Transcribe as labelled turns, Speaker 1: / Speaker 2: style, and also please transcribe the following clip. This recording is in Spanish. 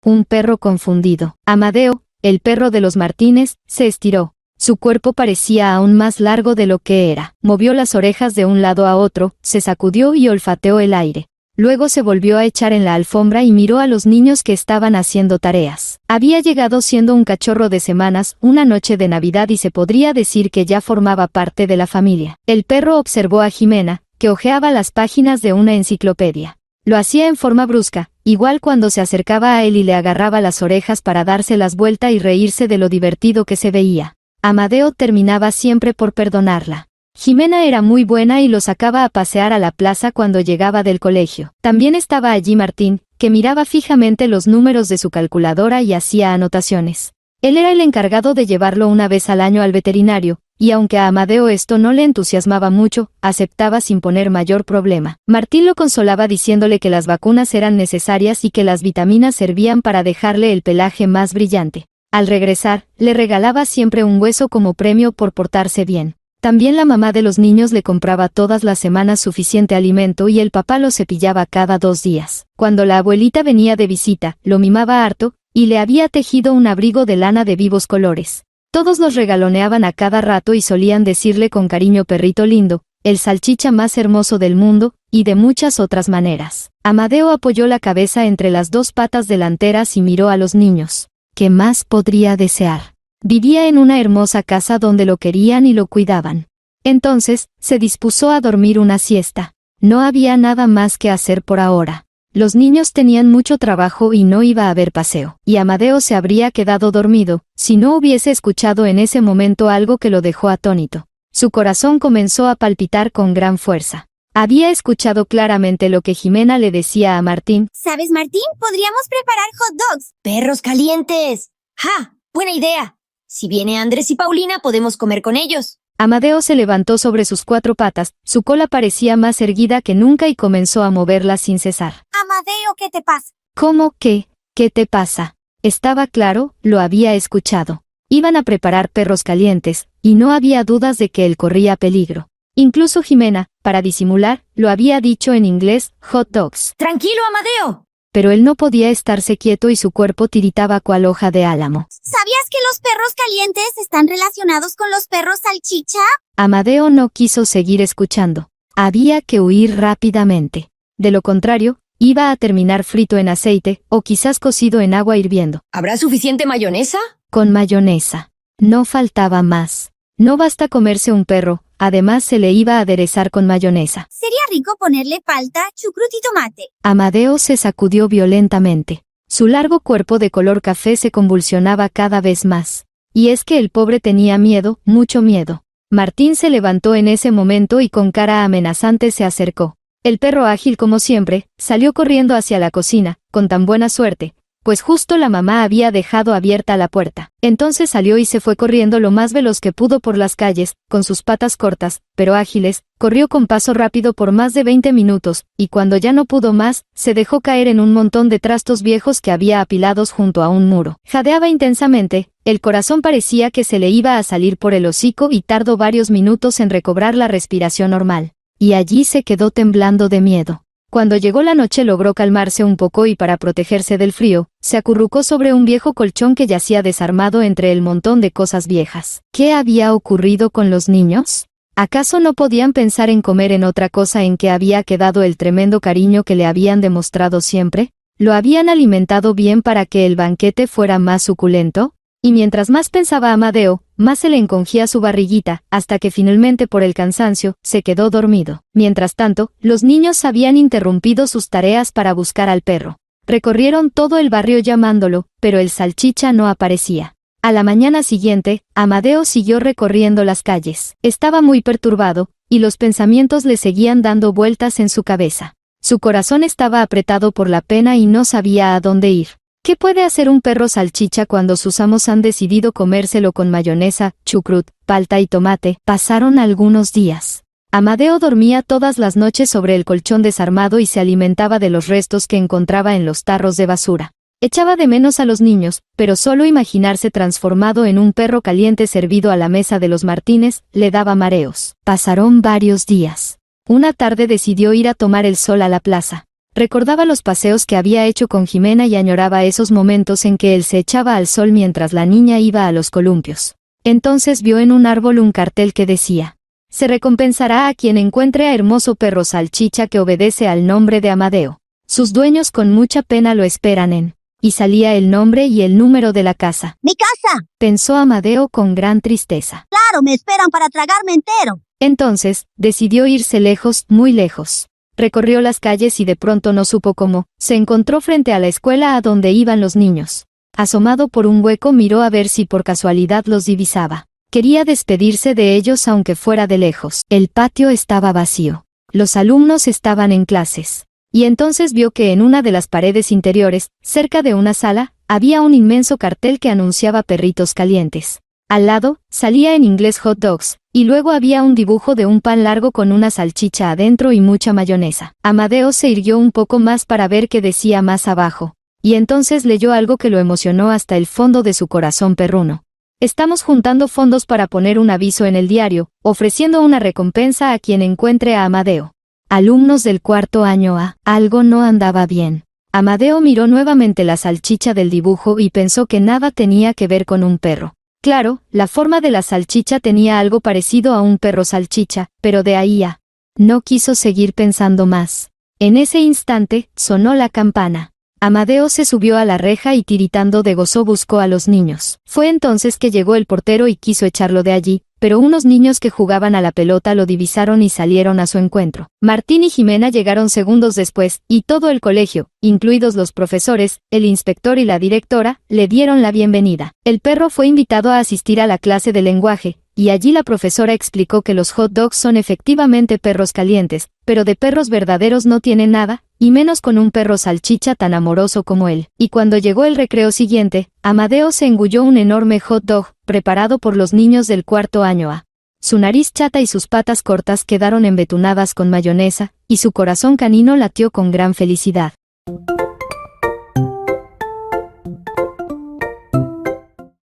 Speaker 1: un perro confundido. Amadeo, el perro de los Martínez, se estiró. Su cuerpo parecía aún más largo de lo que era. Movió las orejas de un lado a otro, se sacudió y olfateó el aire. Luego se volvió a echar en la alfombra y miró a los niños que estaban haciendo tareas. Había llegado siendo un cachorro de semanas, una noche de Navidad, y se podría decir que ya formaba parte de la familia. El perro observó a Jimena, que hojeaba las páginas de una enciclopedia. Lo hacía en forma brusca, igual cuando se acercaba a él y le agarraba las orejas para dárselas vuelta y reírse de lo divertido que se veía. Amadeo terminaba siempre por perdonarla. Jimena era muy buena y lo sacaba a pasear a la plaza cuando llegaba del colegio. También estaba allí Martín, que miraba fijamente los números de su calculadora y hacía anotaciones. Él era el encargado de llevarlo una vez al año al veterinario, y aunque a Amadeo esto no le entusiasmaba mucho, aceptaba sin poner mayor problema. Martín lo consolaba diciéndole que las vacunas eran necesarias y que las vitaminas servían para dejarle el pelaje más brillante. Al regresar, le regalaba siempre un hueso como premio por portarse bien. También la mamá de los niños le compraba todas las semanas suficiente alimento y el papá lo cepillaba cada 2 días. Cuando la abuelita venía de visita, lo mimaba harto, y le había tejido un abrigo de lana de vivos colores. Todos los regaloneaban a cada rato y solían decirle con cariño perrito lindo, el salchicha más hermoso del mundo, y de muchas otras maneras. Amadeo apoyó la cabeza entre las 2 patas delanteras y miró a los niños. ¿Qué más podría desear? Vivía en una hermosa casa donde lo querían y lo cuidaban. Entonces, se dispuso a dormir una siesta. No había nada más que hacer por ahora. Los niños tenían mucho trabajo y no iba a haber paseo. Y Amadeo se habría quedado dormido, si no hubiese escuchado en ese momento algo que lo dejó atónito. Su corazón comenzó a palpitar con gran fuerza. Había escuchado claramente lo que Jimena le decía a Martín.
Speaker 2: ¿Sabes, Martín? Podríamos preparar hot dogs. ¡Perros calientes! ¡Ja! ¡Buena idea! Si viene Andrés y Paulina, podemos comer con ellos.
Speaker 1: Amadeo se levantó sobre sus 4 patas, su cola parecía más erguida que nunca y comenzó a moverla sin cesar.
Speaker 2: Amadeo, ¿qué te pasa?
Speaker 1: ¿Cómo qué? ¿Qué te pasa? Estaba claro, lo había escuchado. Iban a preparar perros calientes, y no había dudas de que él corría peligro. Incluso Jimena, para disimular, lo había dicho en inglés, hot dogs.
Speaker 2: ¡Tranquilo, Amadeo!
Speaker 1: Pero él no podía estarse quieto y su cuerpo tiritaba cual hoja de álamo.
Speaker 2: ¿Sabías que los perros calientes están relacionados con los perros salchicha?
Speaker 1: Amadeo no quiso seguir escuchando. Había que huir rápidamente. De lo contrario, iba a terminar frito en aceite, o quizás cocido en agua hirviendo.
Speaker 2: ¿Habrá suficiente mayonesa?
Speaker 1: Con mayonesa. No faltaba más. No basta comerse un perro, además se le iba a aderezar con mayonesa.
Speaker 2: Sería rico ponerle palta, chucrut y tomate.
Speaker 1: Amadeo se sacudió violentamente. Su largo cuerpo de color café se convulsionaba cada vez más. Y es que el pobre tenía miedo, mucho miedo. Martín se levantó en ese momento y con cara amenazante se acercó. El perro, ágil como siempre, salió corriendo hacia la cocina, con tan buena suerte, pues justo la mamá había dejado abierta la puerta. Entonces salió y se fue corriendo lo más veloz que pudo por las calles, con sus patas cortas, pero ágiles, corrió con paso rápido por más de 20 minutos, y cuando ya no pudo más, se dejó caer en un montón de trastos viejos que había apilados junto a un muro. Jadeaba intensamente, el corazón parecía que se le iba a salir por el hocico y tardó varios minutos en recobrar la respiración normal. Y allí se quedó temblando de miedo. Cuando llegó la noche logró calmarse un poco y para protegerse del frío, se acurrucó sobre un viejo colchón que yacía desarmado entre el montón de cosas viejas. ¿Qué había ocurrido con los niños? ¿Acaso no podían pensar en comer en otra cosa en que había quedado el tremendo cariño que le habían demostrado siempre? ¿Lo habían alimentado bien para que el banquete fuera más suculento? Y mientras más pensaba Amadeo, más se le encogía su barriguita, hasta que finalmente por el cansancio, se quedó dormido. Mientras tanto, los niños habían interrumpido sus tareas para buscar al perro. Recorrieron todo el barrio llamándolo, pero el salchicha no aparecía. A la mañana siguiente, Amadeo siguió recorriendo las calles. Estaba muy perturbado, y los pensamientos le seguían dando vueltas en su cabeza. Su corazón estaba apretado por la pena y no sabía a dónde ir. ¿Qué puede hacer un perro salchicha cuando sus amos han decidido comérselo con mayonesa, chucrut, palta y tomate? Pasaron algunos días. Amadeo dormía todas las noches sobre el colchón desarmado y se alimentaba de los restos que encontraba en los tarros de basura. Echaba de menos a los niños, pero solo imaginarse transformado en un perro caliente servido a la mesa de los Martínez le daba mareos. Pasaron varios días. Una tarde decidió ir a tomar el sol a la plaza. Recordaba los paseos que había hecho con Jimena y añoraba esos momentos en que él se echaba al sol mientras la niña iba a los columpios. Entonces vio en un árbol un cartel que decía: se recompensará a quien encuentre a hermoso perro salchicha que obedece al nombre de Amadeo. Sus dueños con mucha pena lo esperan en... Y salía el nombre y el número de la casa.
Speaker 3: ¡Mi casa!
Speaker 1: Pensó Amadeo con gran tristeza.
Speaker 3: ¡Claro, me esperan para tragarme entero!
Speaker 1: Entonces, decidió irse lejos, muy lejos. Recorrió las calles y de pronto no supo cómo, se encontró frente a la escuela a donde iban los niños. Asomado por un hueco miró a ver si por casualidad los divisaba. Quería despedirse de ellos aunque fuera de lejos. El patio estaba vacío. Los alumnos estaban en clases. Y entonces vio que en una de las paredes interiores, cerca de una sala, había un inmenso cartel que anunciaba perritos calientes. Al lado, salía en inglés hot dogs, y luego había un dibujo de un pan largo con una salchicha adentro y mucha mayonesa. Amadeo se irguió un poco más para ver qué decía más abajo. Y entonces leyó algo que lo emocionó hasta el fondo de su corazón perruno. Estamos juntando fondos para poner un aviso en el diario, ofreciendo una recompensa a quien encuentre a Amadeo. Alumnos del cuarto año A. Algo no andaba bien. Amadeo miró nuevamente la salchicha del dibujo y pensó que nada tenía que ver con un perro. Claro, la forma de la salchicha tenía algo parecido a un perro salchicha, pero de ahí a... No quiso seguir pensando más. En ese instante, sonó la campana. Amadeo se subió a la reja y tiritando de gozo buscó a los niños. Fue entonces que llegó el portero y quiso echarlo de allí, pero unos niños que jugaban a la pelota lo divisaron y salieron a su encuentro. Martín y Jimena llegaron segundos después, y todo el colegio, incluidos los profesores, el inspector y la directora, le dieron la bienvenida. El perro fue invitado a asistir a la clase de lenguaje, y allí la profesora explicó que los hot dogs son efectivamente perros calientes, pero de perros verdaderos no tienen nada, y menos con un perro salchicha tan amoroso como él. Y cuando llegó el recreo siguiente, Amadeo se engulló un enorme hot dog, preparado por los niños del cuarto año A. Su nariz chata y sus patas cortas quedaron embetunadas con mayonesa, y su corazón canino latió con gran felicidad.